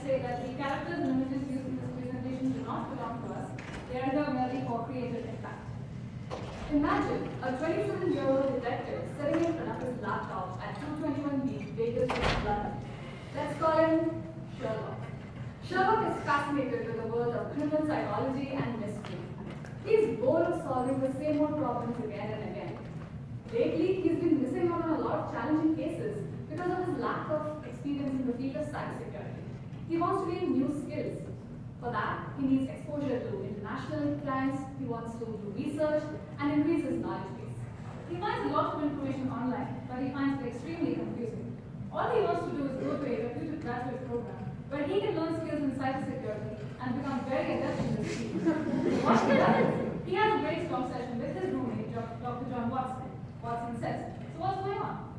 say that the characters and images used in this presentation do not belong to us. They are there merely for creative impact. Imagine a 27-year-old detective sitting in front of his laptop at 221 Baker Street, London. Let's call him Sherlock. Sherlock is fascinated with the world of criminal psychology and mystery. He's bored of solving the same old problems again and again. Lately, he's been missing out on a lot of challenging cases because of his lack of experience in the field of cybersecurity. He wants to gain new skills. For that, he needs exposure to international crimes, he wants to do research and increase his knowledge base. He finds a lot of information online, but he finds it extremely confusing. All he wants to do is go to a reputed graduate program where he can learn skills in cybersecurity and become very adept in this field. What he does? He has a brainstorm session with his roommate, Dr. John Watson. Watson says, so what's going on?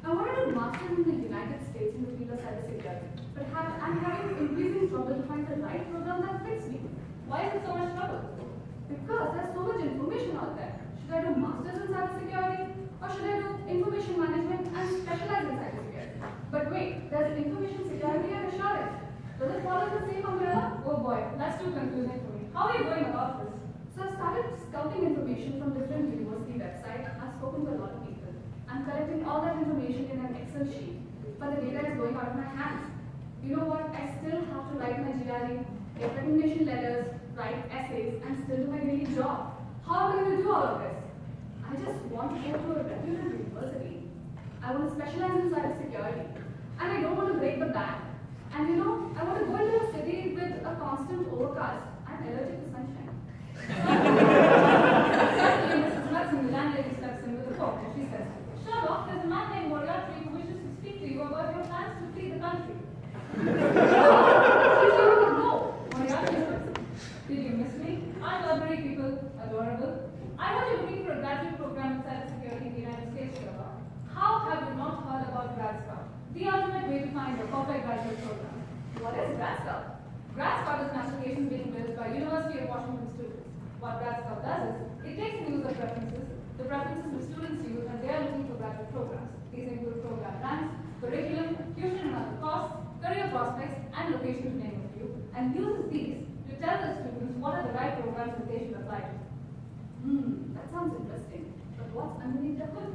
I wanted to master in the United States in the field of cybersecurity, but I'm having increasing trouble to find the right program that fits me. Why is it so much trouble? Because there's so much information out there. Should I do masters in cybersecurity? Or should I do information management and specialize in cybersecurity? But wait, there's information security and assurance. Does it fall under the same umbrella? Oh boy, that's too confusing for me. How are you going about this? So I started scouting information from different university websites. I've spoken to a lot of people. I'm collecting all that information in an Excel sheet, but the data is going out of my hands. You know what? I still have to write my GRE, get recommendation letters, write essays, and still do my daily job. How am I going to do all of this? I just want to go to a reputed university. I want to specialize in cybersecurity, and I don't want to break the bank. And you know, I want to go into a city with a constant overcast. I'm allergic to sunshine. Suddenly, Mrs. Watson, the landlady, steps in with a fork and she says, Sherlock, there's a man named Moriarty who wishes to speak to you about your plans to flee the country. No, Moriarty says, did you miss me? I'm lovely people, adorable. I know you're looking for a graduate program in cybersecurity in the United States, Sherlock. How have you not heard about GradScout? The ultimate way to find a perfect graduate program. What is GradScout? GradScout is an application being built by University of Washington students. What GradScout does is, it takes the user preferences, the preferences the students use when they are looking for graduate programs. These include program ranks, curriculum, tuition and other costs, career prospects, and location to name a few, and uses these to tell the students what are the right programs that they should apply to. That sounds interesting, but what's underneath the hood?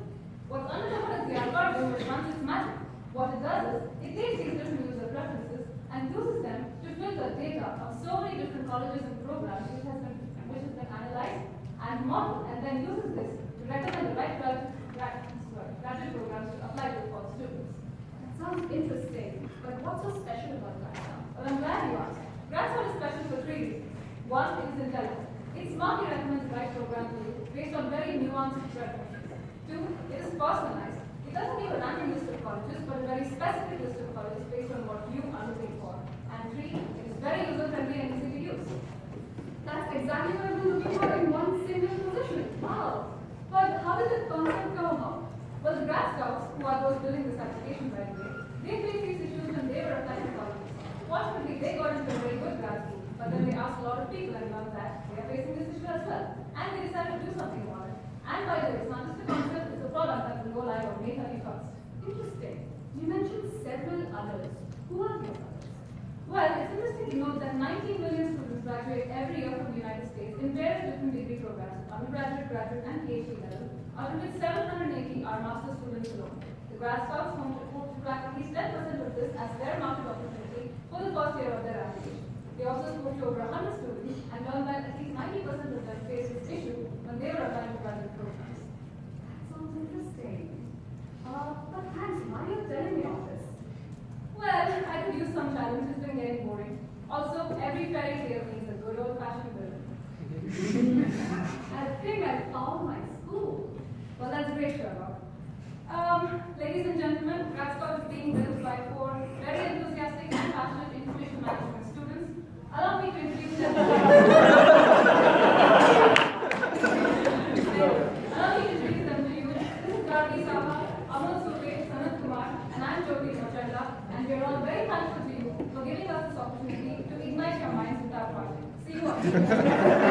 What's under the hood is the algorithm which runs its magic. What it does is, it takes these different user preferences and uses them to filter data of so many different colleges and programs which has been analyzed and modeled, and then uses this to recommend the right graduate programs to apply to for students. That sounds interesting, but what's so special about GradScout? Well, I'm glad you asked. GradScout is special for 3 reasons. One, it is intelligent. It smartly recommends the right program to you based on very nuanced preferences. 2, it is personalized. It doesn't give a random list of colleges, but a very specific list of colleges based on what you are looking for. And 3, it is very user-friendly and easy to use. That's exactly what I've been looking for in one single position. Wow! But how did this concept come about? Well, the GradScouts, who are those building this application, by the way, they faced these issues when they were applying to colleges. Fortunately, they got into a very good grad school, but then they asked a lot of people and learned that they are facing this issue as well. And they decided to do something about it. And by the way, it's not just a concept, it's a product that will go live on May 31st. Interesting. You mentioned several others. Who are these others? Well, it's interesting to note that 19 million students graduate every year from the United States in various different degree programs, undergraduate, graduate, and PhD level, out of which 780 are master's students alone. The GradScouts hope to crack at least 10% of this as their market opportunity for the first year of their application. They also spoke to over 100 students and learned that at least 90% of them faced this issue when they were applying to graduate programs. That sounds interesting. But thanks, why are you telling me all this? Well, I could use some challenge, it's been getting boring. Also, every fairy tale needs a good old-fashioned villain. I think I found my school. Well, that's great, Sherlock. Ladies and gentlemen, GradScout is being built by 4 very enthusiastic and passionate information management students. Allow me to introduce them. Allow me to introduce them to you. This is Gargi Saha, Amal Surve, Sanat Kumar, and I'm Jyoti Machanda, and we are all very thankful to you for giving us this opportunity to ignite your minds with our project. See you all.